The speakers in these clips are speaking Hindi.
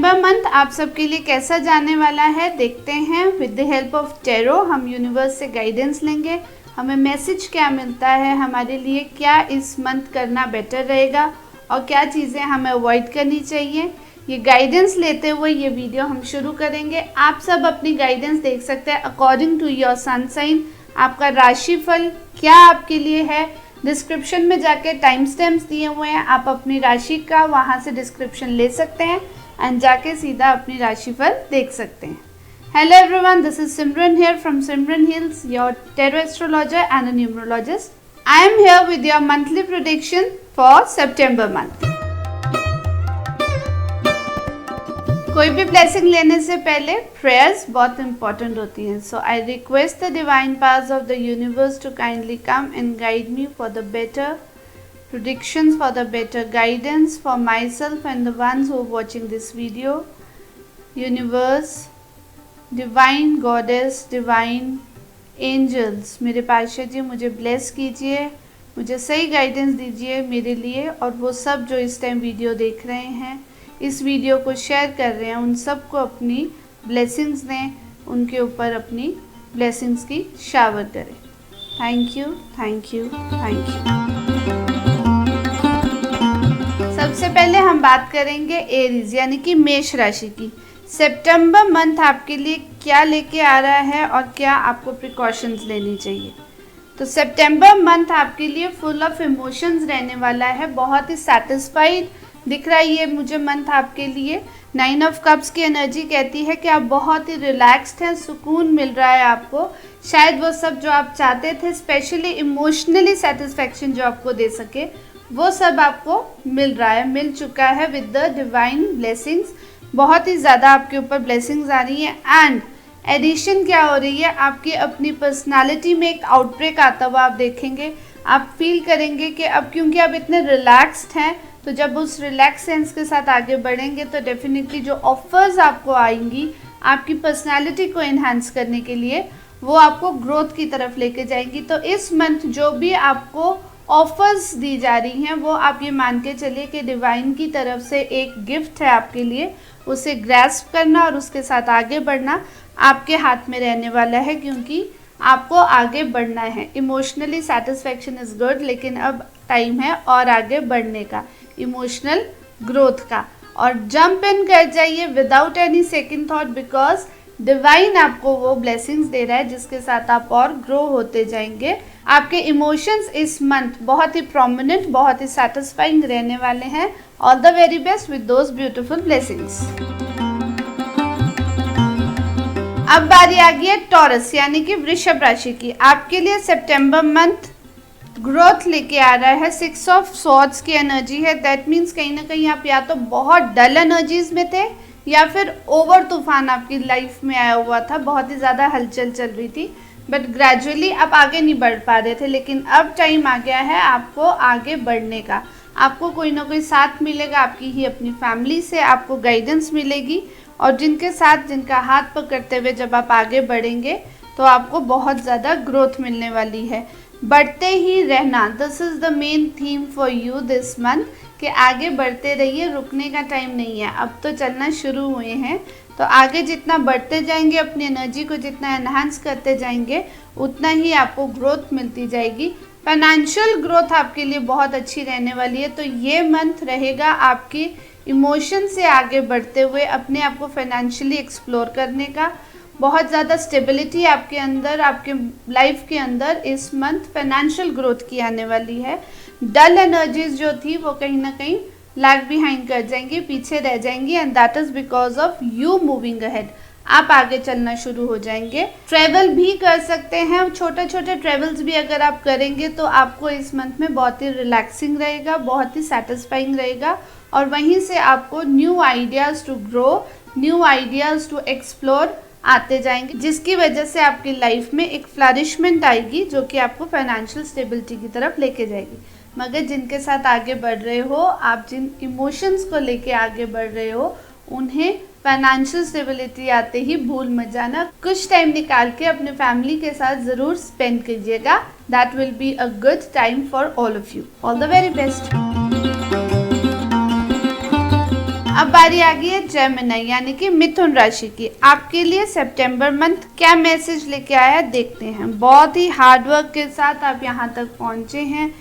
सितंबर मंथ आप सबके लिए कैसा जाने वाला है देखते हैं। With the help of tarot हम यूनिवर्स से गाइडेंस लेंगे, हमें मैसेज क्या मिलता है, हमारे लिए क्या इस मंथ करना बेटर रहेगा और क्या चीज़ें हमें अवॉइड करनी चाहिए। ये गाइडेंस लेते हुए ये वीडियो हम शुरू करेंगे। आप सब अपनी गाइडेंस देख सकते हैं according to your sun sign. आपका राशिफल क्या आपके लिए है, डिस्क्रिप्शन में जाके टाइम स्टैम्प्स दिए हुए हैं, आप अपनी राशि का वहाँ से डिस्क्रिप्शन ले सकते हैं एंड जाके सीधा अपनी राशिफल देख सकते हैं। Hello everyone, this is Simran here from Simran hills, your tarot astrologer and a numerologist. I am here with your monthly prediction for September month. कोई भी ब्लेसिंग लेने से पहले प्रेयर्स बहुत इंपॉर्टेंट होती हैं। So I request the divine powers of the universe to kindly come and guide me for the better predictions, for the better guidance for myself and the ones who are watching this video. Universe, divine goddess, divine angels, मेरे पाशा जी मुझे ब्लेस कीजिए, मुझे सही गाइडेंस दीजिए मेरे लिए और वो सब जो इस टाइम वीडियो देख रहे हैं, इस वीडियो को शेयर कर रहे हैं, उन सबको अपनी ब्लेसिंग्स दें, उनके ऊपर अपनी ब्लेसिंग्स की शावर करें। Thank you, thank you, thank you. सबसे पहले हम बात करेंगे एरीज यानी कि मेष राशि की। सितंबर मंथ आपके लिए क्या लेके आ रहा है और क्या आपको प्रिकॉशंस लेनी चाहिए। तो सितंबर मंथ आपके लिए फुल ऑफ इमोशंस रहने वाला है, बहुत ही सेटिस्फाइड दिख रहा है ये मुझे मंथ आपके लिए। 9 ऑफ कप्स की एनर्जी कहती है कि आप बहुत ही रिलैक्स्ड हैं, सुकून मिल रहा है आपको। शायद वो सब जो आप चाहते थे, स्पेशली इमोशनली सेटिस्फैक्शन जो आपको दे सके, वो सब आपको मिल रहा है, मिल चुका है विद द डिवाइन ब्लेसिंग्स। बहुत ही ज़्यादा आपके ऊपर ब्लेसिंग्स आ रही हैं एंड एडिशन क्या हो रही है, आपकी अपनी पर्सनालिटी में एक आउटब्रेक आता हुआ आप देखेंगे। आप फील करेंगे कि अब क्योंकि आप इतने रिलैक्स्ड हैं, तो जब उस रिलैक्स सेंस के साथ आगे बढ़ेंगे तो डेफिनेटली जो ऑफर्स आपको आएंगी आपकी पर्सनालिटी को इन्हांस करने के लिए, वो आपको ग्रोथ की तरफ लेके जाएंगी। तो इस मंथ जो भी आपको ऑफर्स दी जा रही हैं, वो आप ये मान के चलिए कि डिवाइन की तरफ से एक गिफ्ट है आपके लिए। उसे ग्रैस्प करना और उसके साथ आगे बढ़ना आपके हाथ में रहने वाला है, क्योंकि आपको आगे बढ़ना है। इमोशनली सेटिस्फैक्शन इज़ गुड, लेकिन अब टाइम है और आगे बढ़ने का, इमोशनल ग्रोथ का। और जंप इन कर जाइए without any second thought, because divine आपको वो ब्लेसिंग्स दे रहा है जिसके साथ आप और ग्रो होते जाएंगे। आपके इमोशंस इस मंथ बहुत ही प्रोमिनेंट, बहुत ही सेटिस्फाइंग रहने वाले हैं। All the very best with those beautiful blessings. अब बारी आ गई है टॉरस यानी कि वृषभ राशि की। आपके लिए सितंबर मंथ ग्रोथ लेके आ रहा है। 6 ऑफ स्वॉर्ड्स की एनर्जी है। दैट मीन्स कहीं ना कहीं आप या तो बहुत डल एनर्जीज में थे या फिर ओवर तूफान आपकी लाइफ में आया हुआ था, बहुत ही ज़्यादा हलचल चल रही थी, बट ग्रेजुअली आप आगे नहीं बढ़ पा रहे थे। लेकिन अब टाइम आ गया है आपको आगे बढ़ने का। आपको कोई ना कोई साथ मिलेगा, आपकी ही अपनी फैमिली से आपको गाइडेंस मिलेगी और जिनके साथ, जिनका हाथ पकड़ते हुए जब आप आगे बढ़ेंगे तो आपको बहुत ज़्यादा ग्रोथ मिलने वाली है। बढ़ते ही रहना, this is the main theme for you this month, कि आगे बढ़ते रहिए, रुकने का टाइम नहीं है। अब तो चलना शुरू हुए हैं, तो आगे जितना बढ़ते जाएंगे, अपनी एनर्जी को जितना एनहांस करते जाएंगे, उतना ही आपको ग्रोथ मिलती जाएगी। फाइनेंशियल ग्रोथ आपके लिए बहुत अच्छी रहने वाली है। तो ये मंथ रहेगा आपकी इमोशन से आगे बढ़ते हुए अपने आप को फाइनेंशियली एक्सप्लोर करने का। बहुत ज़्यादा स्टेबिलिटी आपके अंदर, आपके लाइफ के अंदर इस मंथ फाइनेंशियल ग्रोथ की आने वाली है। डल एनर्जीज जो थी वो कहीं ना कहीं लैग बिहाइंड कर जाएंगी, पीछे रह जाएंगी, and that is because of you moving ahead. आप आगे चलना शुरू हो जाएंगे। ट्रैवल भी कर सकते हैं, छोटे छोटे ट्रैवल्स भी अगर आप करेंगे तो आपको इस मंथ में बहुत ही रिलैक्सिंग रहेगा, बहुत ही सेटिस्फाइंग रहेगा। और वहीं से आपको new ideas to grow, new ideas to explore आते जाएंगे, जिसकी वजह से आपकी लाइफ में एक फ्लरिशमेंट आएगी जो कि आपको फाइनेंशियल स्टेबिलिटी की तरफ लेके जाएगी। मगर जिनके साथ आगे बढ़ रहे हो, आप जिन इमोशंस को लेके आगे बढ़ रहे हो, उन्हें फाइनेंशियल स्टेबिलिटी आते ही भूल मत जाना। कुछ टाइम निकाल के अपने फैमिली के साथ ज़रूर स्पेंड कीजिएगा। That will be a good time for all of you. All the very best. अब बारी आ गई है जेमिनी यानी कि मिथुन राशि की। आपके लिए सितंबर मंथ क्या मैसेज लेके आया देखते हैं। बहुत ही हार्डवर्क के साथ आप यहाँ तक पहुंचे हैं।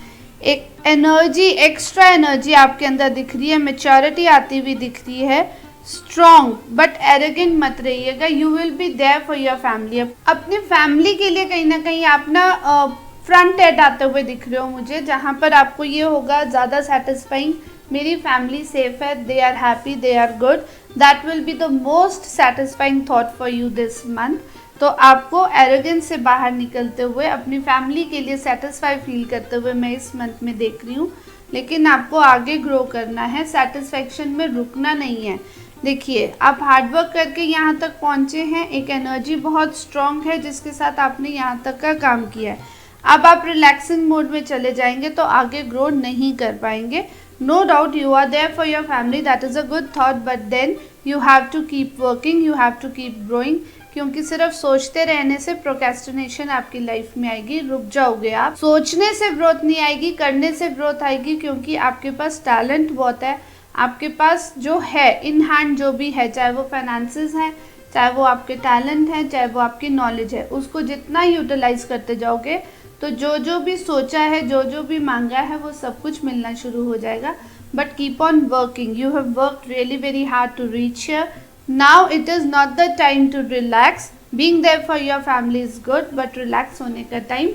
एक एनर्जी, एक्स्ट्रा एनर्जी आपके अंदर दिख रही है, मैच्योरिटी आती हुई दिख रही है। स्ट्रॉन्ग बट एरोगेंट मत रहिएगा। You will be there for your family. अपनी फैमिली के लिए कहीं ना कहीं आप ना फ्रंट एड आते हुए दिख रहे हो मुझे, जहाँ पर आपको ये होगा ज़्यादा सेटिस्फाइंग, मेरी फैमिली सेफ है, they are happy, they are good, that will be the most satisfying thought for you this month. तो आपको एरोगेंस से बाहर निकलते हुए अपनी फैमिली के लिए सेटिस्फाई फील करते हुए मैं इस मंथ में देख रही हूँ। लेकिन आपको आगे ग्रो करना है, सेटिस्फेक्शन में रुकना नहीं है। देखिए आप हार्डवर्क करके यहाँ तक पहुँचे हैं, एक एनर्जी बहुत स्ट्रांग है जिसके साथ आपने यहाँ तक का काम किया है। अब आप रिलैक्सिंग मोड में चले जाएंगे तो आगे ग्रो नहीं कर पाएंगे। No doubt you are there for your family, that is a good thought, but then you have to keep working, you have to keep growing. क्योंकि सिर्फ सोचते रहने से प्रोक्रेस्टिनेशन आपकी लाइफ में आएगी, रुक जाओगे आप। सोचने से ग्रोथ नहीं आएगी, करने से ग्रोथ आएगी, क्योंकि आपके पास टैलेंट बहुत है। आपके पास जो है इन हैंड जो भी है, चाहे वो फाइनेंसेस हैं, चाहे वो आपके टैलेंट हैं, चाहे वो आपकी नॉलेज है, उसको जितना यूटिलाइज करते जाओगे तो जो भी सोचा है, जो भी मांगा है, वो सब कुछ मिलना शुरू हो जाएगा। But keep on working, you have worked really very hard to reach here. Now it is not the time to relax. Being there for your family is good, but relax होने का टाइम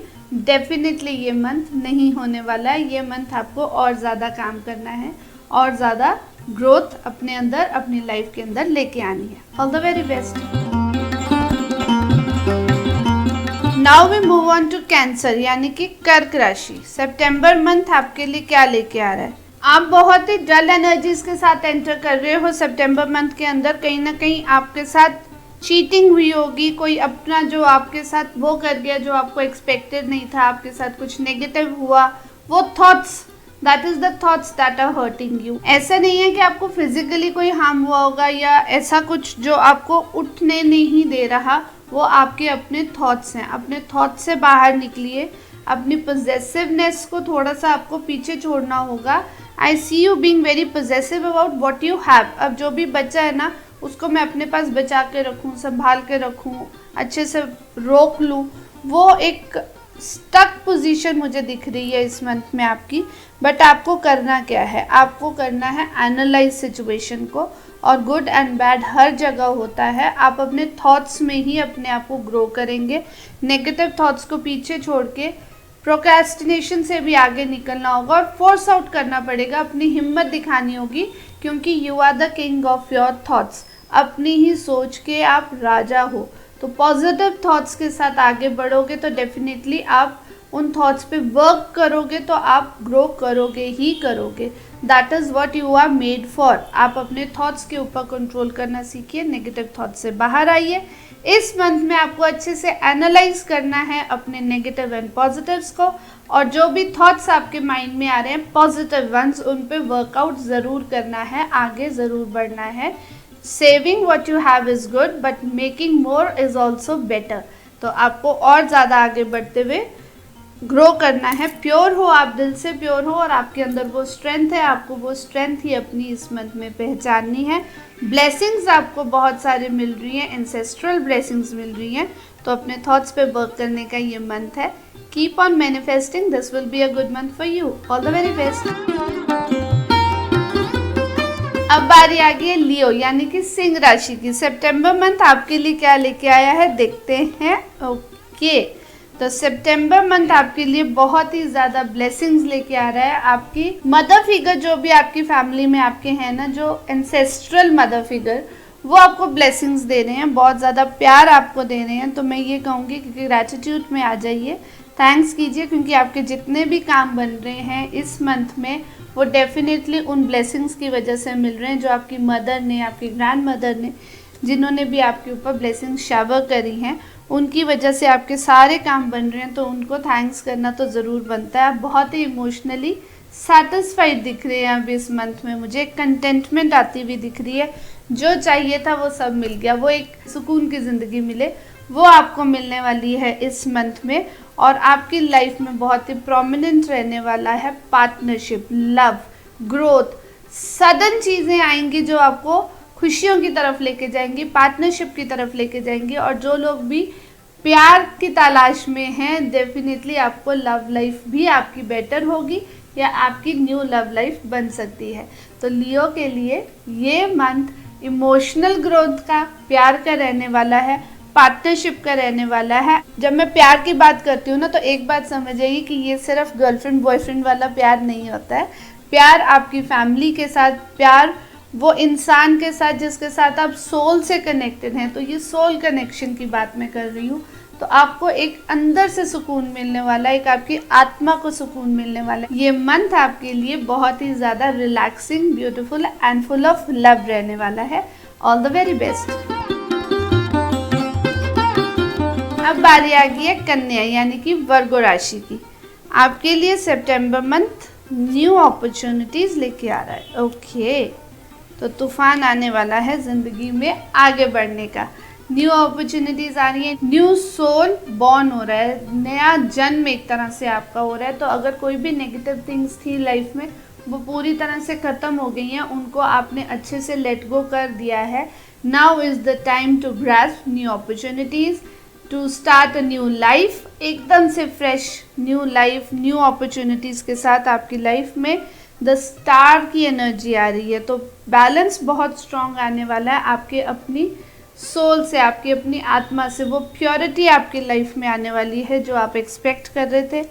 डेफिनेटली ये मंथ नहीं होने वाला है। ये मंथ आपको और ज़्यादा काम करना है और ज़्यादा ग्रोथ अपने अंदर, अपनी लाइफ के अंदर लेके आनी है। All the very best. Now we move on to cancer यानी कि कर्क राशि। सितंबर मंथ आपके लिए क्या लेके आ रहा है? आप बहुत ही डल एनर्जीज के साथ एंटर कर रहे हो सितंबर मंथ के अंदर। कहीं ना कहीं आपके साथ चीटिंग हुई होगी, कोई अपना जो आपके साथ वो कर गया जो आपको एक्सपेक्टेड नहीं था, आपके साथ कुछ नेगेटिव हुआ, वो thoughts, that is the thoughts that are hurting you. ऐसा नहीं है कि आपको फिजिकली कोई हार्म हुआ होगा या ऐसा कुछ जो आपको उठने नहीं दे रहा, वो आपके अपने थॉट्स हैं। अपने थॉट्स से बाहर निकलिए, अपनी पोजेसिवनेस को थोड़ा सा आपको पीछे छोड़ना होगा। I see you being very possessive about what you have. अब जो भी बचा है ना, उसको मैं अपने पास बचा के रखूँ, संभाल के रखूँ, अच्छे से रोक लूँ, वो एक स्टक पोजीशन मुझे दिख रही है इस मंथ में आपकी। बट आपको करना क्या है? आपको करना है एनालाइज सिचुएशन को, और गुड एंड बैड हर जगह होता है। आप अपने थॉट्स में ही अपने आप को ग्रो करेंगे। नेगेटिव थॉट्स को पीछे छोड़ के प्रोक्रेस्टिनेशन से भी आगे निकलना होगा और फोर्स आउट करना पड़ेगा, अपनी हिम्मत दिखानी होगी, क्योंकि you are the king of your thoughts. अपनी ही सोच के आप राजा हो। तो पॉजिटिव थॉट्स के साथ आगे बढ़ोगे तो डेफिनेटली आप उन थॉट्स पे वर्क करोगे तो आप ग्रो करोगे ही करोगे। That is what you are made for. आप अपने थॉट्स के ऊपर कंट्रोल करना सीखिए, नेगेटिव थॉट्स से बाहर आइए। इस मंथ में आपको अच्छे से एनालाइज करना है अपने नेगेटिव एंड पॉजिटिव्स को, और जो भी थॉट्स आपके माइंड में आ रहे हैं पॉजिटिव वंस, उन पे वर्कआउट ज़रूर करना है, आगे ज़रूर बढ़ना है। Saving what you have is good, but making more is also better. तो आपको और ज़्यादा आगे बढ़ते हुए ग्रो करना है। प्योर हो आप, दिल से प्योर हो, और आपके अंदर वो स्ट्रेंथ है, आपको वो स्ट्रेंथ ही अपनी इस मंथ में पहचाननी है। ब्लेसिंग्स आपको बहुत सारे मिल रही हैं, एंसेस्ट्रल ब्लेसिंग्स मिल रही हैं, तो अपने थॉट्स पे वर्क करने का ये मंथ है। Keep on manifesting, this will be a good month for you. All the very best. अब बारी आ गई है लियो यानी कि सिंह राशि की। सितंबर मंथ आपके लिए क्या लेके आया है देखते हैं। ओके, तो सितंबर मंथ आपके लिए बहुत ही ज़्यादा ब्लेसिंग्स लेके आ रहा है। आपकी मदर फिगर जो भी आपकी फैमिली में आपके हैं ना, जो एंसेस्ट्रल मदर फिगर, वो आपको ब्लेसिंग्स दे रहे हैं, बहुत ज़्यादा प्यार आपको दे रहे हैं। तो मैं ये कहूँगी कि ग्रैटिट्यूड में आ जाइए, थैंक्स कीजिए, क्योंकि आपके जितने भी काम बन रहे हैं इस मंथ में वो डेफिनेटली उन ब्लेसिंग्स की वजह से मिल रहे हैं, जो आपकी मदर ने, आपकी ग्रैंड मदर ने, जिन्होंने भी आपके ऊपर ब्लेसिंग्स शावर करी हैं, उनकी वजह से आपके सारे काम बन रहे हैं। तो उनको थैंक्स करना तो ज़रूर बनता है। आप बहुत ही इमोशनली सेटिस्फाइड दिख रहे हैं अब इस मंथ में, मुझे कंटेंटमेंट आती हुई दिख रही है। जो चाहिए था वो सब मिल गया, वो एक सुकून की ज़िंदगी मिले, वो आपको मिलने वाली है इस मंथ में। और आपकी लाइफ में बहुत ही प्रोमिनेंट रहने वाला है पार्टनरशिप, लव, ग्रोथ, सडन चीज़ें आएंगी जो आपको खुशियों की तरफ लेके जाएंगी, पार्टनरशिप की तरफ लेके जाएंगी। और जो लोग भी प्यार की तलाश में हैं, डेफिनेटली आपको लव लाइफ भी आपकी बेटर होगी या आपकी न्यू लव लाइफ बन सकती है। तो लियो के लिए ये मंथ इमोशनल ग्रोथ का, प्यार का रहने वाला है, पार्टनरशिप का रहने वाला है। जब मैं प्यार की बात करती हूँ ना, तो एक बात समझ आइए कि ये सिर्फ गर्लफ्रेंड बॉयफ्रेंड वाला प्यार नहीं होता है। प्यार आपकी फैमिली के साथ, प्यार वो इंसान के साथ जिसके साथ आप सोल से कनेक्टेड हैं। तो ये सोल कनेक्शन की बात मैं कर रही हूँ। तो आपको एक अंदर से सुकून मिलने वाला है, एक आपकी आत्मा को सुकून मिलने वाला है। ये मंथ आपके लिए बहुत ही ज़्यादा relaxing, beautiful and full of love रहने वाला है। All the very best. अब बारी आ गई है कन्या यानी कि वर्गो राशि की। आपके लिए सितंबर मंथ न्यू अपॉर्चुनिटीज लेके आ रहा है। ओके, तो तूफान आने वाला है ज़िंदगी में आगे बढ़ने का। न्यू अपॉर्चुनिटीज आ रही है, न्यू सोल बॉर्न हो रहा है, नया जन्म एक तरह से आपका हो रहा है। तो अगर कोई भी नेगेटिव थिंग्स थी लाइफ में, वो पूरी तरह से ख़त्म हो गई हैं, उनको आपने अच्छे से लेट गो कर दिया है। Now is the time to grasp new opportunities, to start a new life. एकदम से fresh new life, new opportunities के साथ आपकी लाइफ में द स्टार की एनर्जी आ रही है। तो बैलेंस बहुत स्ट्रॉन्ग आने वाला है आपके अपनी सोल से, आपकी अपनी आत्मा से। वो प्योरिटी आपकी लाइफ में आने वाली है जो आप एक्सपेक्ट कर रहे थे।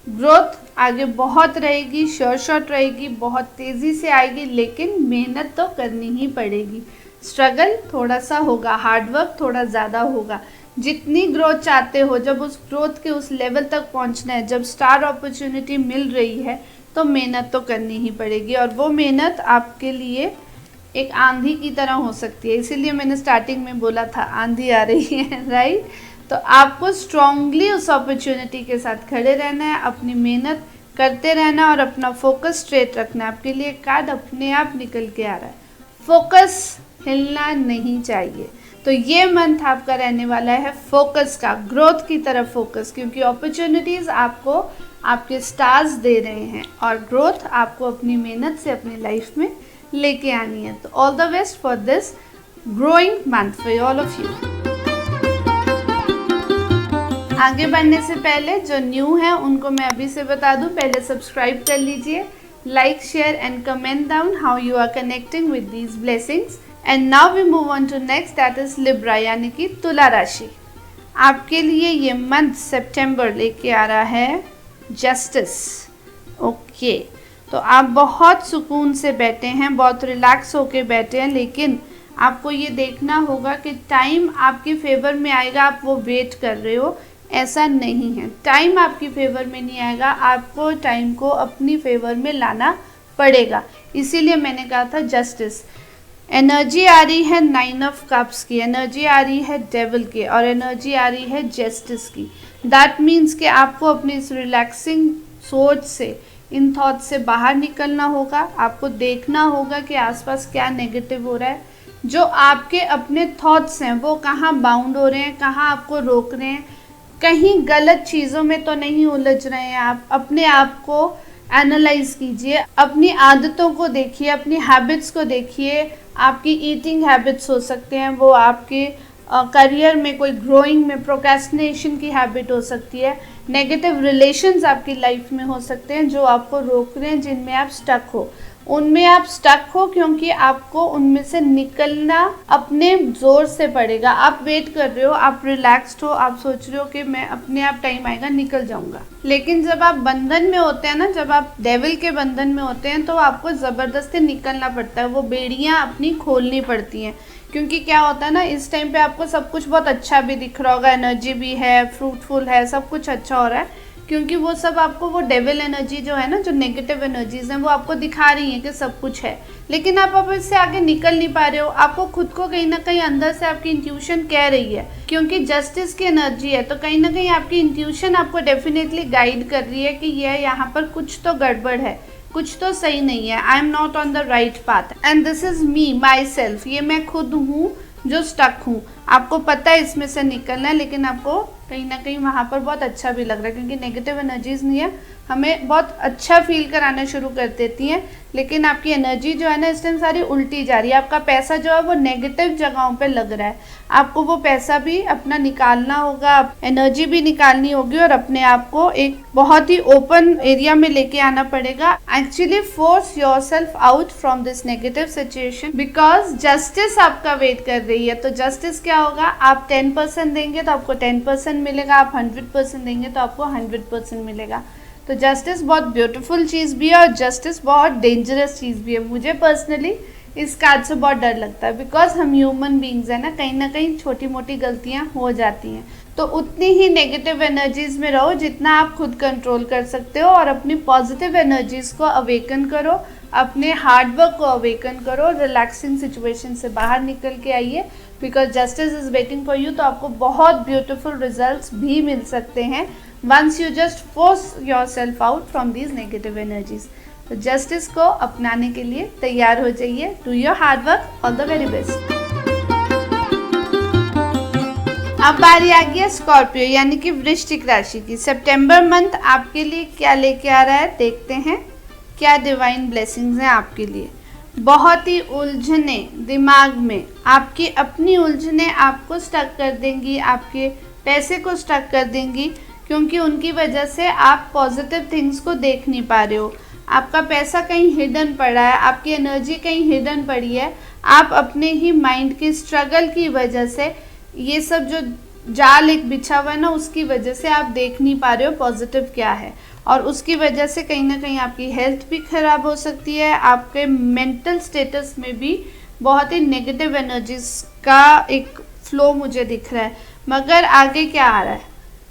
ग्रोथ आगे बहुत रहेगी, शॉर्ट रहेगी, बहुत तेज़ी से आएगी, लेकिन मेहनत तो करनी ही पड़ेगी। स्ट्रगल थोड़ा सा होगा, हार्डवर्क थोड़ा ज़्यादा होगा। जितनी ग्रोथ चाहते हो, जब उस ग्रोथ के उस लेवल तक पहुंचना है, जब स्टार अपॉर्चुनिटी मिल रही है, तो मेहनत तो करनी ही पड़ेगी। और वो मेहनत आपके लिए एक आंधी की तरह हो सकती है। इसीलिए मैंने स्टार्टिंग में बोला था आंधी आ रही है, राइट। तो आपको स्ट्रांगली उस अपॉर्चुनिटी के साथ खड़े रहना है, अपनी मेहनत करते रहना और अपना फोकस स्ट्रेट रखना है। आपके लिए कार्ड अपने आप निकल के आ रहा है, फोकस हिलना नहीं चाहिए। तो ये मंथ आपका रहने वाला है फोकस का, ग्रोथ की तरफ फोकस, क्योंकि अपॉर्चुनिटीज़ आपको आपके स्टार्स दे रहे हैं और ग्रोथ आपको अपनी मेहनत से अपनी लाइफ में लेके आनी है। तो all the best for this growing month for all of you. आगे बढ़ने से पहले जो न्यू है उनको मैं अभी से बता दूं, पहले सब्सक्राइब कर लीजिए, like share and comment down how you are connecting with these blessings. And now we move on to next, that is Libra यानी कि तुला राशि। आपके लिए ये मंथ सितंबर लेके आ रहा है जस्टिस। ओके, तो आप बहुत सुकून से बैठे हैं, बहुत रिलैक्स होके बैठे हैं, लेकिन आपको ये देखना होगा कि टाइम आपके फेवर में आएगा। आप वो वेट कर रहे हो, ऐसा नहीं है। टाइम आपकी फेवर में नहीं आएगा, आपको टाइम को अपनी फेवर में लाना पड़ेगा। इसीलिए मैंने कहा था जस्टिस। एनर्जी आ रही है 9 ऑफ कप्स की, एनर्जी आ रही है डेविल की, और एनर्जी आ रही है जस्टिस की। दैट मीन्स कि आपको अपनी इस रिलैक्सिंग सोच से, इन थॉट से बाहर निकलना होगा। आपको देखना होगा कि आसपास क्या नेगेटिव हो रहा है। जो आपके अपने थॉट्स हैं वो कहाँ बाउंड हो रहे हैं, कहाँ आपको रोक रहे हैं, कहीं गलत चीज़ों में तो नहीं उलझ रहे हैं। आप अपने आप को एनालाइज कीजिए, अपनी आदतों को देखिए, अपनी हैबिट्स को देखिए। आपकी ईटिंग हैबिट्स हो सकते हैं, वो आपके करियर में कोई ग्रोइंग में प्रोक्रेस्टिनेशन की हैबिट हो सकती है। नेगेटिव रिलेशंस आपकी लाइफ में हो सकते हैं जो आपको रोक रहे हैं, जिनमें आप स्टक हो। उनमें आप स्टक हो क्योंकि आपको उनमें से निकलना अपने ज़ोर से पड़ेगा। आप वेट कर रहे हो, आप रिलैक्स्ड हो, आप सोच रहे हो कि मैं अपने आप टाइम आएगा निकल जाऊंगा। लेकिन जब आप बंधन में होते हैं ना, जब आप डेविल के बंधन में होते हैं, तो आपको ज़बरदस्ती निकलना पड़ता है। वो बेड़ियाँ अपनी खोलनी पड़ती हैं, क्योंकि क्या होता है ना, इस टाइम पे आपको सब कुछ बहुत अच्छा भी दिख रहा होगा, एनर्जी भी है, फ्रूटफुल है, सब कुछ अच्छा हो रहा है, क्योंकि वो सब आपको, वो डेविल एनर्जी जो है ना, जो नेगेटिव एनर्जीज हैं, वो आपको दिखा रही हैं कि सब कुछ है, लेकिन आप अब इससे आगे निकल नहीं पा रहे हो। आपको खुद को कहीं ना कहीं अंदर से आपकी इंट्यूशन कह रही है, क्योंकि जस्टिस की एनर्जी है, तो कहीं ना कहीं आपकी इंट्यूशन आपको डेफिनेटली गाइड कर रही है कि यह यहाँ पर कुछ तो गड़बड़ है, कुछ तो सही नहीं है। I am not on the right path and this is me my self. ये मैं खुद हूँ जो स्टक हूँ। आपको पता है इसमें से निकलना है, लेकिन आपको कहीं ना कहीं वहाँ पर बहुत अच्छा भी लग रहा है, क्योंकि नेगेटिव एनर्जीज नहीं है, हमें बहुत अच्छा फील कराना शुरू कर देती हैं। लेकिन आपकी एनर्जी जो है ना इस टाइम सारी उल्टी जा रही है, आपका पैसा जो है वो नेगेटिव जगहों पे लग रहा है, आपको वो पैसा भी अपना निकालना होगा, एनर्जी भी निकालनी होगी और अपने आप को एक बहुत ही ओपन एरिया में लेके आना पड़ेगा। Actually force yourself out from this negative situation, because justice आपका वेट कर रही है। तो जस्टिस क्या होगा, आप 10% देंगे तो आपको 10% मिलेगा, आप 100% देंगे तो आपको 100% मिलेगा। तो जस्टिस बहुत ब्यूटीफुल चीज़ भी है और जस्टिस बहुत डेंजरस चीज़ भी है। मुझे पर्सनली इस कार्ड से बहुत डर लगता है, बिकॉज हम ह्यूमन बींग्स हैं ना कहीं छोटी मोटी गलतियां हो जाती हैं। तो उतनी ही नेगेटिव एनर्जीज में रहो जितना आप खुद कंट्रोल कर सकते हो, और अपनी पॉजिटिव एनर्जीज को अवेकन करो, अपने हार्डवर्क को अवेकन करो, रिलैक्सिंग सिचुएशन से बाहर निकल के आइए, because justice is waiting for you. तो आपको बहुत ब्यूटीफुल रिजल्ट्स भी मिल सकते हैं once you just force yourself out from these negative energies. तो जस्टिस को अपनाने के लिए तैयार हो जाइए। Do your hard work, all the very best. अब बारी आ गई है स्कॉर्पियो यानी कि वृश्चिक राशि की। सितंबर मंथ आपके लिए क्या लेके आ रहा है, देखते हैं क्या डिवाइन ब्लेसिंग्स हैं आपके लिए। बहुत ही उलझने दिमाग में, आपकी अपनी उलझने आपको स्टक कर देंगी, आपके पैसे को स्टक कर देंगी, क्योंकि उनकी वजह से आप पॉजिटिव थिंग्स को देख नहीं पा रहे हो। आपका पैसा कहीं हिडन पड़ा है, आपकी एनर्जी कहीं हिडन पड़ी है, आप अपने ही माइंड की स्ट्रगल की वजह से, ये सब जो जाल एक बिछा हुआ है ना, उसकी वजह से आप देख नहीं पा रहे हो पॉजिटिव क्या है, और उसकी वजह से कहीं ना कहीं आपकी हेल्थ भी खराब हो सकती है, आपके मेंटल स्टेटस में भी बहुत ही नेगेटिव एनर्जीज का एक फ्लो मुझे दिख रहा है। मगर आगे क्या आ रहा है,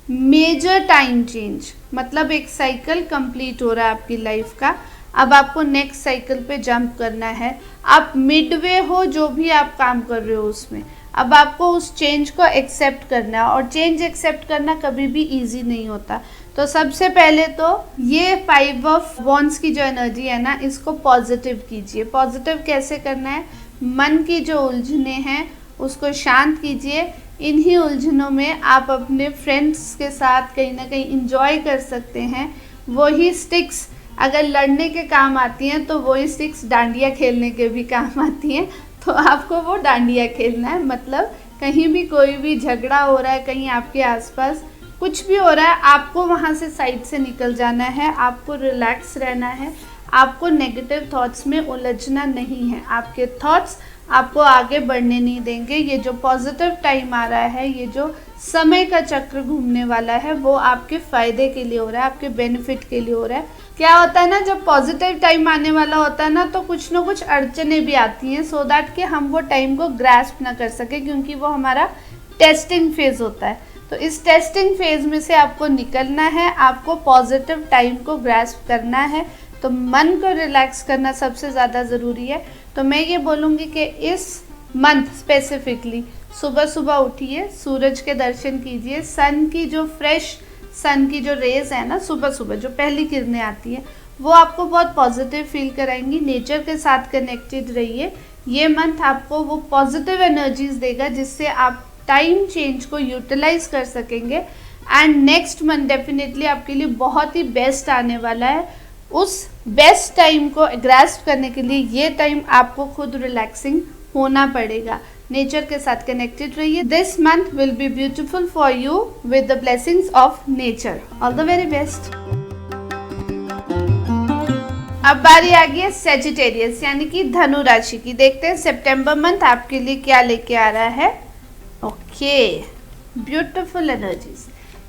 मेजर टाइम चेंज, मतलब एक साइकिल कंप्लीट हो रहा है आपकी लाइफ का, अब आपको नेक्स्ट साइकिल पे जंप करना है। आप मिडवे हो जो भी आप काम कर रहे हो उसमें, अब आपको उस चेंज को एक्सेप्ट करना है, और चेंज एक्सेप्ट करना कभी भी इजी नहीं होता। तो सबसे पहले तो ये 5 ऑफ वॉन्ड्स की जो एनर्जी है ना, इसको पॉजिटिव कीजिए। पॉजिटिव कैसे करना है, मन की जो उलझने हैं उसको शांत कीजिए। इन्हीं उलझनों में आप अपने फ्रेंड्स के साथ कहीं ना कहीं इंजॉय कर सकते हैं। वही स्टिक्स अगर लड़ने के काम आती हैं तो वही स्टिक्स डांडिया खेलने के भी काम आती हैं, तो आपको वो डांडिया खेलना है। मतलब कहीं भी कोई भी झगड़ा हो रहा है, कहीं आपके आसपास कुछ भी हो रहा है, आपको वहाँ से साइड से निकल जाना है, आपको रिलैक्स रहना है, आपको नेगेटिव थॉट्स में उलझना नहीं है। आपके थॉट्स आपको आगे बढ़ने नहीं देंगे। ये जो पॉजिटिव टाइम आ रहा है, ये जो समय का चक्र घूमने वाला है, वो आपके फ़ायदे के लिए हो रहा है, आपके बेनिफिट के लिए हो रहा है। क्या होता है ना, जब पॉजिटिव टाइम आने वाला होता है ना, तो कुछ ना कुछ अड़चने भी आती हैं, सो दैट कि हम वो टाइम को ग्रास्प ना कर सके, क्योंकि वो हमारा टेस्टिंग फेज़ होता है। तो इस टेस्टिंग फेज़ में से आपको निकलना है, आपको पॉजिटिव टाइम को ग्रास्प करना है। तो मन को रिलैक्स करना सबसे ज़्यादा ज़रूरी है। तो मैं ये बोलूँगी कि इस मंथ स्पेसिफिकली सुबह सुबह उठिए, सूरज के दर्शन कीजिए, सन की जो फ्रेश सन की जो रेज़ है ना, सुबह सुबह जो पहली किरणें आती हैं, वो आपको बहुत पॉजिटिव फील कराएंगी। नेचर के साथ कनेक्टेड रहिए। ये मंथ आपको वो पॉजिटिव एनर्जीज देगा जिससे आप टाइम चेंज को यूटिलाइज कर सकेंगे। एंड नेक्स्ट मंथ डेफिनेटली आपके लिए बहुत ही बेस्ट आने वाला है। उस बेस्ट टाइम को ग्रास्प करने के लिए ये टाइम आपको खुद रिलैक्सिंग होना पड़ेगा। नेचर के साथ कनेक्टेड रहिए। This month will be beautiful for you with the blessings of nature. All the very best. अब बारी आ गई है सेजिटेरियस यानी कि धनु राशि की। देखते हैं सितंबर मंथ आपके लिए क्या लेके आ रहा है। Okay, beautiful energies.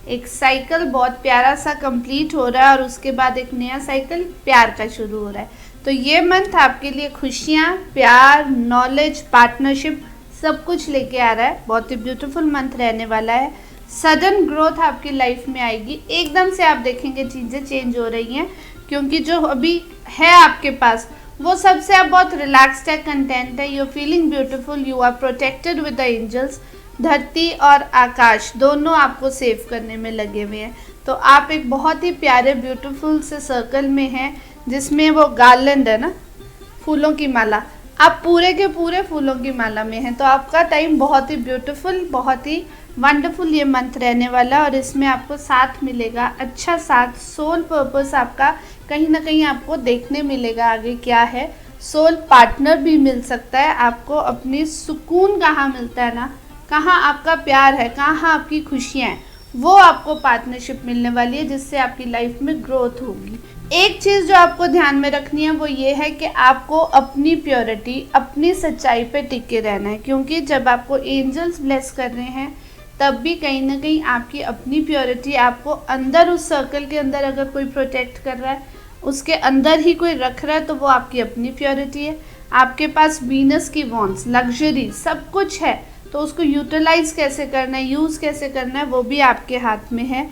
एक साइकिल बहुत प्यारा सा कंप्लीट हो रहा है और उसके बाद एक नया साइकिल प्यार का शुरू हो रहा है। तो ये मंथ आपके लिए खुशियाँ, प्यार, नॉलेज, पार्टनरशिप सब कुछ लेके आ रहा है। बहुत ही ब्यूटीफुल मंथ रहने वाला है। सडन ग्रोथ आपकी लाइफ में आएगी। एकदम से आप देखेंगे चीज़ें चेंज हो रही हैं, क्योंकि जो अभी है आपके पास वो सबसे आप बहुत रिलैक्स्ड है, कंटेंट है। You feeling beautiful, you are protected with the angels. धरती और आकाश दोनों आपको सेव करने में लगे हुए हैं। तो आप एक बहुत ही प्यारे ब्यूटीफुल से सर्कल में हैं जिसमें वो गार्लैंड है ना, फूलों की माला, आप पूरे के पूरे फूलों की माला में हैं, तो आपका टाइम बहुत ही ब्यूटीफुल, बहुत ही वंडरफुल ये मंथ रहने वाला है। और इसमें आपको साथ मिलेगा, अच्छा साथ, सोल पर्पस आपका कहीं ना कहीं आपको देखने मिलेगा। आगे क्या है, सोल पार्टनर भी मिल सकता है आपको। अपनी सुकून कहाँ मिलता है ना, कहाँ आपका प्यार है, कहाँ आपकी खुशियाँ हैं, वो आपको पार्टनरशिप मिलने वाली है, जिससे आपकी लाइफ में ग्रोथ होगी। एक चीज़ जो आपको ध्यान में रखनी है वो ये है कि आपको अपनी प्योरिटी, अपनी सच्चाई पे टिके रहना है, क्योंकि जब आपको एंजल्स ब्लेस कर रहे हैं तब भी कहीं ना कहीं आपकी अपनी प्योरिटी आपको अंदर, उस सर्कल के अंदर अगर कोई प्रोटेक्ट कर रहा है, उसके अंदर ही कोई रख रहा है, तो वो आपकी अपनी प्योरिटी है। आपके पास वीनस की वॉन्ट्स, लग्जरी, सब कुछ है, तो उसको यूटिलाइज कैसे करना है, यूज़ कैसे करना है, वो भी आपके हाथ में है।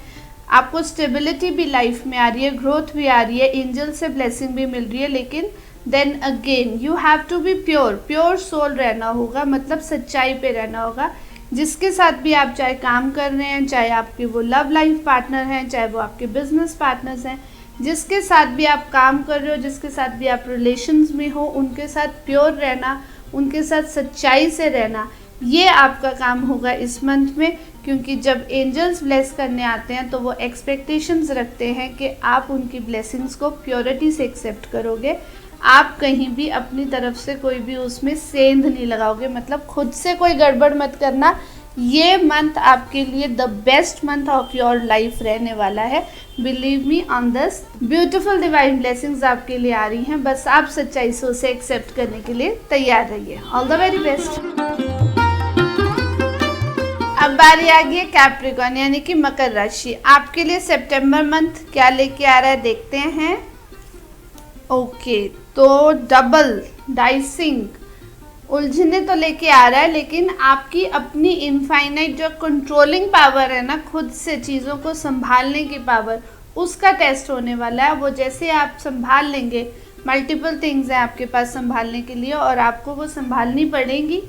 आपको स्टेबिलिटी भी लाइफ में आ रही है, ग्रोथ भी आ रही है, एंजल से ब्लेसिंग भी मिल रही है, लेकिन then again you have to be pure, pure soul रहना होगा, मतलब सच्चाई पे रहना होगा। जिसके साथ भी आप चाहे काम कर रहे हैं, चाहे आपके वो लव लाइफ पार्टनर हैं, चाहे वो आपके बिजनेस पार्टनर्स हैं, जिसके साथ भी आप काम कर रहे हो, जिसके साथ भी आप रिलेशंस में हो, उनके साथ प्योर रहना, उनके साथ सच्चाई से रहना, ये आपका काम होगा इस मंथ में। क्योंकि जब एंजल्स ब्लेस करने आते हैं तो वो एक्सपेक्टेशंस रखते हैं कि आप उनकी ब्लेसिंग्स को प्योरिटी से एक्सेप्ट करोगे। आप कहीं भी अपनी तरफ से कोई भी उसमें सेंध नहीं लगाओगे, मतलब खुद से कोई गड़बड़ मत करना। ये मंथ आपके लिए the best month of your life रहने वाला है। Believe me on this, beautiful divine blessings आपके लिए आ रही हैं, बस आप सच्चाई से उसे एक्सेप्ट करने के लिए तैयार रहिए। All the very best. अब बारी आ गई है कैप्रिकॉर्न यानी कि मकर राशि। आपके लिए सितंबर मंथ क्या लेके आ रहा है देखते हैं। ओके, तो डबल डाइसिंग, उलझने तो लेके आ रहा है, लेकिन आपकी अपनी इनफाइनाइट जो कंट्रोलिंग पावर है ना, खुद से चीज़ों को संभालने की पावर, उसका टेस्ट होने वाला है। वो जैसे आप संभाल लेंगे, मल्टीपल थिंग्स हैं आपके पास संभालने के लिए और आपको वो संभालनी पड़ेंगी,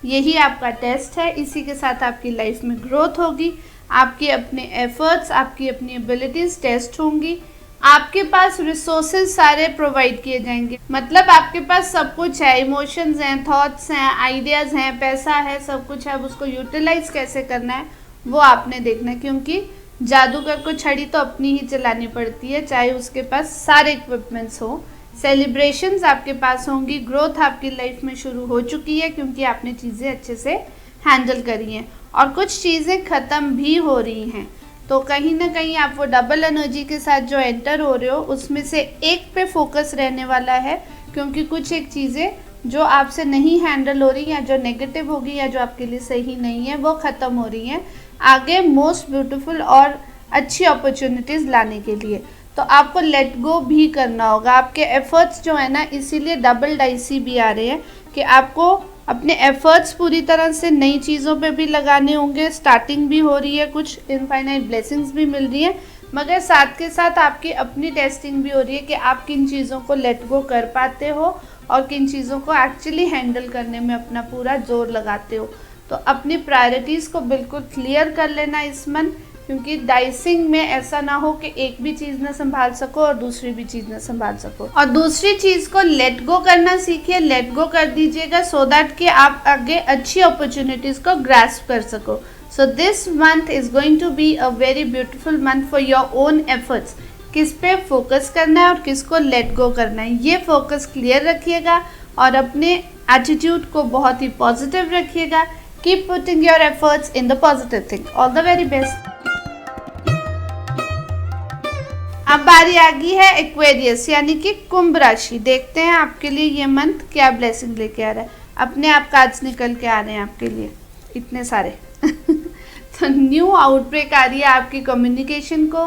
यही आपका टेस्ट है। इसी के साथ आपकी लाइफ में ग्रोथ होगी, आपके अपने एफर्ट्स, आपकी अपनी एबिलिटीज़ टेस्ट होंगी, आपके पास रिसोर्सेज सारे प्रोवाइड किए जाएंगे, मतलब आपके पास सब कुछ है, इमोशंस हैं, थॉट्स हैं, आइडियाज़ हैं, पैसा है, सब कुछ है। अब उसको यूटिलाइज कैसे करना है वो आपने देखना है, क्योंकि जादूगर को छड़ी तो अपनी ही चलानी पड़ती है, चाहे उसके पास सारे इक्विपमेंट्स हो। सेलिब्रेशंस आपके पास होंगी, ग्रोथ आपकी लाइफ में शुरू हो चुकी है क्योंकि आपने चीज़ें अच्छे से हैंडल करी हैं, और कुछ चीज़ें ख़त्म भी हो रही हैं। तो कहीं ना कहीं आप वो डबल एनर्जी के साथ जो एंटर हो रहे हो, उसमें से एक पे फोकस रहने वाला है, क्योंकि कुछ एक चीज़ें जो आपसे नहीं हैंडल हो रही या जो नेगेटिव होगी या जो आपके लिए सही नहीं है, वो ख़त्म हो रही हैं आगे मोस्ट ब्यूटीफुल और अच्छी अपॉर्चुनिटीज़ लाने के लिए। तो आपको लेट गो भी करना होगा। आपके एफर्ट्स जो है ना, इसीलिए डबल डाइसी भी आ रहे हैं कि आपको अपने एफर्ट्स पूरी तरह से नई चीज़ों पे भी लगाने होंगे। स्टार्टिंग भी हो रही है, कुछ इनफाइनाइट ब्लेसिंग्स भी मिल रही है, मगर साथ के साथ आपकी अपनी टेस्टिंग भी हो रही है कि आप किन चीज़ों को लेट गो कर पाते हो और किन चीज़ों को एक्चुअली हैंडल करने में अपना पूरा जोर लगाते हो। तो अपनी प्रायोरिटीज़ को बिल्कुल क्लियर कर लेना इस मंथ, क्योंकि डाइसिंग में ऐसा ना हो कि एक भी चीज़ ना संभाल सको और दूसरी भी चीज़ ना संभाल सको। और दूसरी चीज़ को लेट गो करना सीखिए, लेट गो कर दीजिएगा, सो दैट कि आप आगे अच्छी अपॉर्चुनिटीज़ को ग्रास्प कर सको। So this month is going to be a very beautiful month for your own efforts. किस पे फोकस करना है और किसको लेट गो करना है, ये फोकस क्लियर रखिएगा और अपने एटीट्यूड को बहुत ही पॉजिटिव रखिएगा। Keep putting your efforts in the positive thing. All the very best. अब बारी आ गई है एक्वेरियस यानी कि कुंभ राशि। देखते हैं आपके लिए ये मंथ क्या ब्लेसिंग लेके आ रहा है। अपने आप कार्ड्स निकल के आ रहे हैं आपके लिए इतने सारे। तो न्यू आउटब्रेक आ रही है आपकी कम्युनिकेशन को,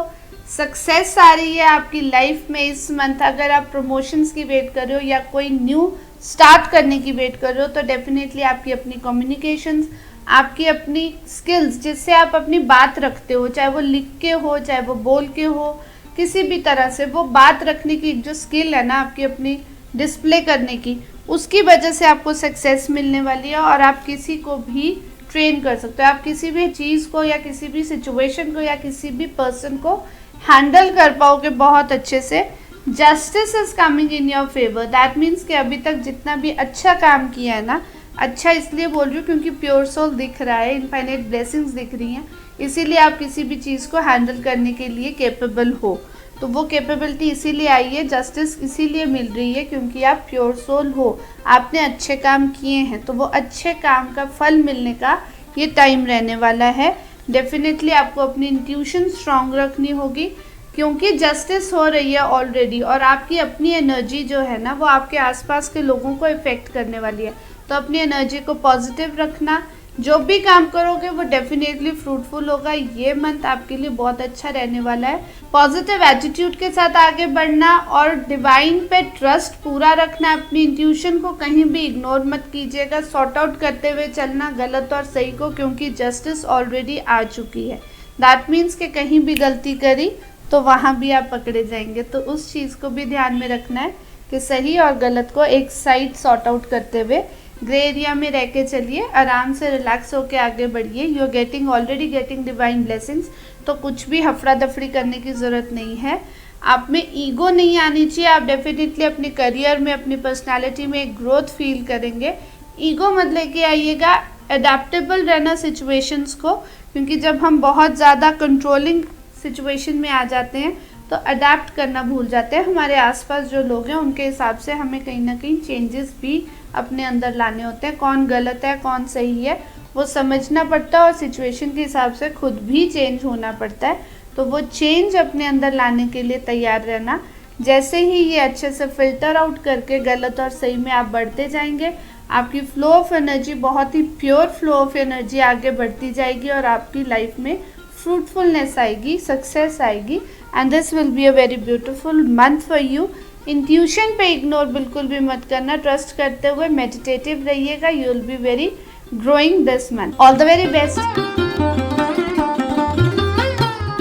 सक्सेस आ रही है आपकी लाइफ में इस मंथ। अगर आप प्रमोशंस की वेट कर रहे हो या कोई न्यू स्टार्ट करने की वेट कर रहे हो, तो डेफिनेटली आपकी अपनी कम्युनिकेशंस, आपकी अपनी स्किल्स, जिससे आप अपनी बात रखते हो, चाहे वो लिख के हो, चाहे वो बोल के हो, किसी भी तरह से वो बात रखने की जो स्किल है ना आपकी अपनी डिस्प्ले करने की, उसकी वजह से आपको सक्सेस मिलने वाली है और आप किसी को भी ट्रेन कर सकते हो। आप किसी भी चीज़ को या किसी भी सिचुएशन को या किसी भी पर्सन को हैंडल कर पाओगे बहुत अच्छे से, justice is coming in your favour. That means कि अभी तक जितना भी अच्छा काम किया है ना, अच्छा इसलिए बोल रही हूँ क्योंकि प्योर सोल दिख रहा है, इनफाइनाइट ब्लेसिंग्स दिख रही हैं, इसीलिए आप किसी भी चीज़ को हैंडल करने के लिए कैपेबल हो। तो वो कैपेबिलिटी इसीलिए आई है, जस्टिस इसीलिए मिल रही है क्योंकि आप प्योर सोल हो, आपने अच्छे काम किए हैं, तो वो अच्छे काम का फल मिलने का ये टाइम रहने वाला है। डेफिनेटली आपको अपनी इंट्यूशन स्ट्रांग रखनी होगी क्योंकि जस्टिस हो रही है ऑलरेडी, और आपकी अपनी एनर्जी जो है ना वो आपके आसपास के लोगों को इफ़ेक्ट करने वाली है। तो अपनी एनर्जी को पॉजिटिव रखना, जो भी काम करोगे वो डेफिनेटली फ्रूटफुल होगा। ये मंथ आपके लिए बहुत अच्छा रहने वाला है। पॉजिटिव एटीट्यूड के साथ आगे बढ़ना और डिवाइन पे ट्रस्ट पूरा रखना, अपनी इंट्यूशन को कहीं भी इग्नोर मत कीजिएगा, सॉर्ट आउट करते हुए चलना गलत और सही को, क्योंकि जस्टिस ऑलरेडी आ चुकी है। दैट मीन्स कि कहीं भी गलती करी तो वहाँ भी आप पकड़े जाएंगे। तो उस चीज़ को भी ध्यान में रखना है कि सही और गलत को एक साइड सॉर्ट आउट करते हुए ग्रे एरिया में रह के चलिए, आराम से रिलैक्स होके आगे बढ़िए। You are getting already getting divine blessings, तो कुछ भी हफड़ा दफड़ी करने की ज़रूरत नहीं है। आप में ईगो नहीं आनी चाहिए। आप डेफिनेटली अपने करियर में, अपनी पर्सनालिटी में एक ग्रोथ फील करेंगे। ईगो मत लेके आइएगा, अडेप्टेबल रहना सिचुएशंस को, क्योंकि जब हम बहुत ज़्यादा कंट्रोलिंग सिचुएशन में आ जाते हैं तो अडेप्ट करना भूल जाते हैं। हमारे आसपास जो लोग हैं उनके हिसाब से हमें कहीं ना कहीं चेंजेस भी अपने अंदर लाने होते हैं। कौन गलत है कौन सही है वो समझना पड़ता है, और सिचुएशन के हिसाब से खुद भी चेंज होना पड़ता है। तो वो चेंज अपने अंदर लाने के लिए तैयार रहना। जैसे ही ये अच्छे से फिल्टर आउट करके गलत और सही में आप बढ़ते जाएंगे, आपकी फ्लो ऑफ एनर्जी बहुत ही प्योर फ्लो ऑफ एनर्जी आगे बढ़ती जाएगी और आपकी लाइफ में फ्रूटफुलनेस आएगी, सक्सेस आएगी, and this will be a very beautiful month for you. Intuition पे इग्नोर बिल्कुल भी मत करना, ट्रस्ट करते हुए मेडिटेटिव रहिएगा। You will be very growing this month. All the very best.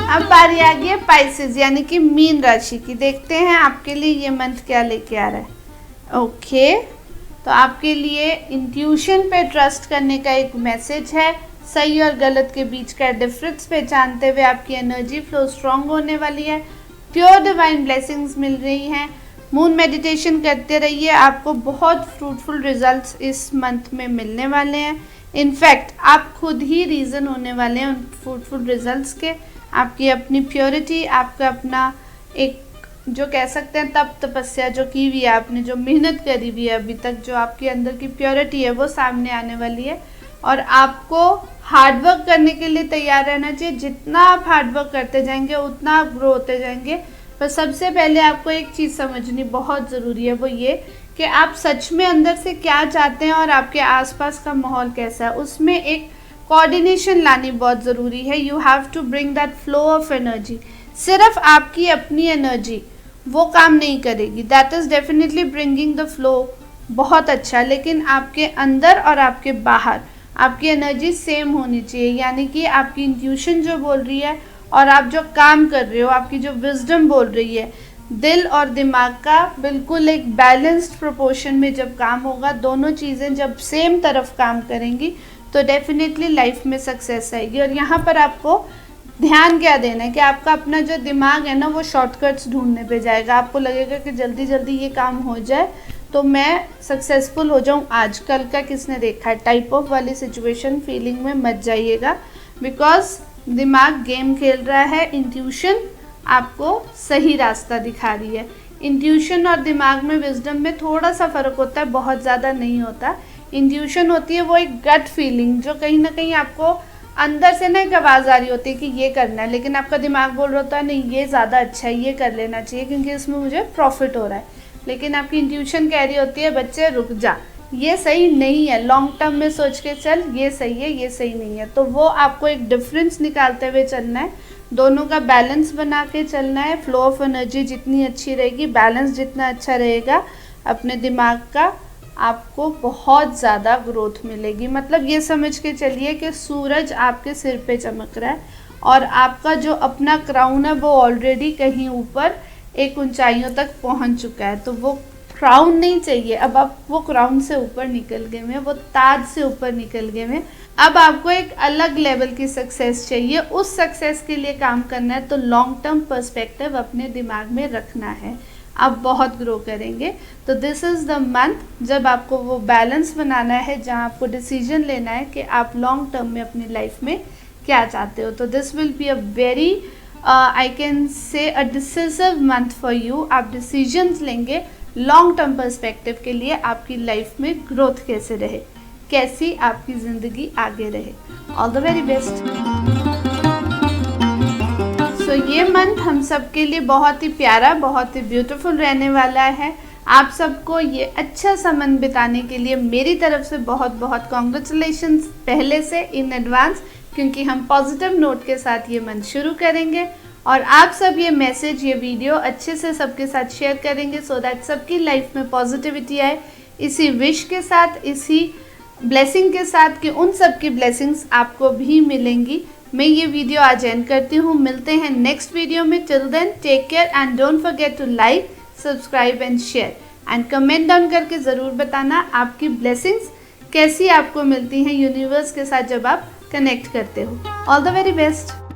अब बारी आ गई है पाइसेस यानी कि मीन राशि की। देखते हैं आपके लिए ये मंथ क्या लेके आ रहा है। ओके, तो आपके लिए इंट्यूशन पे ट्रस्ट करने का एक मैसेज है। सही और गलत के बीच का डिफरेंस पहचानते हुए आपकी एनर्जी फ्लो स्ट्रांग होने वाली है। प्योर डिवाइन ब्लेसिंग्स मिल रही हैं। मून मेडिटेशन करते रहिए, आपको बहुत फ्रूटफुल रिजल्ट्स इस मंथ में मिलने वाले हैं। इनफैक्ट आप खुद ही रीज़न होने वाले हैं उन फ्रूटफुल रिजल्ट्स के। आपकी अपनी प्योरिटी, आपका अपना एक जो कह सकते हैं तप तपस्या जो की हुई है आपने, जो मेहनत करी हुई है अभी तक, जो आपके अंदर की प्योरिटी है वो सामने आने वाली है। और आपको हार्डवर्क करने के लिए तैयार रहना चाहिए। जितना आप हार्डवर्क करते जाएंगे उतना आप ग्रो होते जाएंगे। पर सबसे पहले आपको एक चीज़ समझनी बहुत ज़रूरी है, वो ये कि आप सच में अंदर से क्या चाहते हैं और आपके आसपास का माहौल कैसा है, उसमें एक कोऑर्डिनेशन लानी बहुत ज़रूरी है। You have to bring that flow of energy. सिर्फ आपकी अपनी एनर्जी वो काम नहीं करेगी, that is definitely bringing the flow बहुत अच्छा, लेकिन आपके अंदर और आपके बाहर आपकी एनर्जी सेम होनी चाहिए। यानी कि आपकी इंट्यूशन जो बोल रही है और आप जो काम कर रहे हो, आपकी जो विजडम बोल रही है, दिल और दिमाग का बिल्कुल एक बैलेंस्ड प्रोपोर्शन में जब काम होगा, दोनों चीज़ें जब सेम तरफ काम करेंगी तो डेफिनेटली लाइफ में सक्सेस आएगी। और यहाँ पर आपको ध्यान क्या देना है कि आपका अपना जो दिमाग है ना वो शॉर्टकट्स ढूंढने पे जाएगा। आपको लगेगा कि जल्दी जल्दी ये काम हो जाए तो मैं सक्सेसफुल हो जाऊं, आजकल का किसने देखा है टाइप ऑफ वाली सिचुएशन फीलिंग में मत जाइएगा, बिकॉज दिमाग गेम खेल रहा है। इंट्यूशन आपको सही रास्ता दिखा रही है। इंट्यूशन और दिमाग में, विजडम में थोड़ा सा फ़र्क होता है, बहुत ज़्यादा नहीं होता। इंट्यूशन होती है वो एक गट फीलिंग जो कहीं ना कहीं आपको अंदर से ना एक आवाज़ आ रही होती है कि ये करना है, लेकिन आपका दिमाग बोल रहा होता है नहीं ये ज़्यादा अच्छा है, ये कर लेना चाहिए क्योंकि इसमें मुझे प्रॉफिट हो रहा है। लेकिन आपकी इंट्यूशन कह रही होती है बच्चे रुक जा, ये सही नहीं है, लॉन्ग टर्म में सोच के चल, ये सही है ये सही नहीं है। तो वो आपको एक डिफरेंस निकालते हुए चलना है, दोनों का बैलेंस बना के चलना है। फ्लो ऑफ एनर्जी जितनी अच्छी रहेगी, बैलेंस जितना अच्छा रहेगा अपने दिमाग का, आपको बहुत ज़्यादा ग्रोथ मिलेगी। मतलब ये समझ के चलिए कि सूरज आपके सिर पे चमक रहा है और आपका जो अपना क्राउन है वो ऑलरेडी कहीं ऊपर एक ऊंचाइयों तक पहुंच चुका है। तो वो क्राउन नहीं चाहिए, अब आप वो क्राउन से ऊपर निकल गए हैं, वो ताज से ऊपर निकल गए हैं। अब आपको एक अलग लेवल की सक्सेस चाहिए। उस सक्सेस के लिए काम करना है तो लॉन्ग टर्म पर्सपेक्टिव अपने दिमाग में रखना है। आप बहुत ग्रो करेंगे। तो दिस इज़ द मंथ जब आपको वो बैलेंस बनाना है, जहाँ आपको डिसीजन लेना है कि आप लॉन्ग टर्म में अपनी लाइफ में क्या चाहते हो। तो this will be a very I can say a decisive month for you. आप डिसीजंस लेंगे लॉन्ग टर्म पर्सपेक्टिव के लिए, आपकी लाइफ में ग्रोथ कैसे रहे, कैसी आपकी ज़िंदगी आगे रहे। All the very best. So ये मंथ हम सब के लिए बहुत ही प्यारा, बहुत ही ब्यूटीफुल रहने वाला है। आप सबको ये अच्छा सा मंथ बिताने के लिए मेरी तरफ से बहुत बहुत कॉन्ग्रेचुलेशंस पहले से इन एडवांस, क्योंकि हम पॉजिटिव नोट के साथ ये मंथ शुरू करेंगे। और आप सब ये मैसेज, ये वीडियो अच्छे से सबके साथ शेयर करेंगे सो दैट सबकी लाइफ में पॉजिटिविटी आए। इसी विश के साथ, इसी ब्लेसिंग के साथ कि उन सब की ब्लेसिंग्स आपको भी मिलेंगी, मैं ये वीडियो आज एंड करती हूँ। मिलते हैं नेक्स्ट वीडियो में। Till then take care and don't forget to like, subscribe and share and comment down करके ज़रूर बताना आपकी ब्लेसिंग्स कैसी आपको मिलती हैं यूनिवर्स के साथ जब आप कनेक्ट करते हो। All the very best.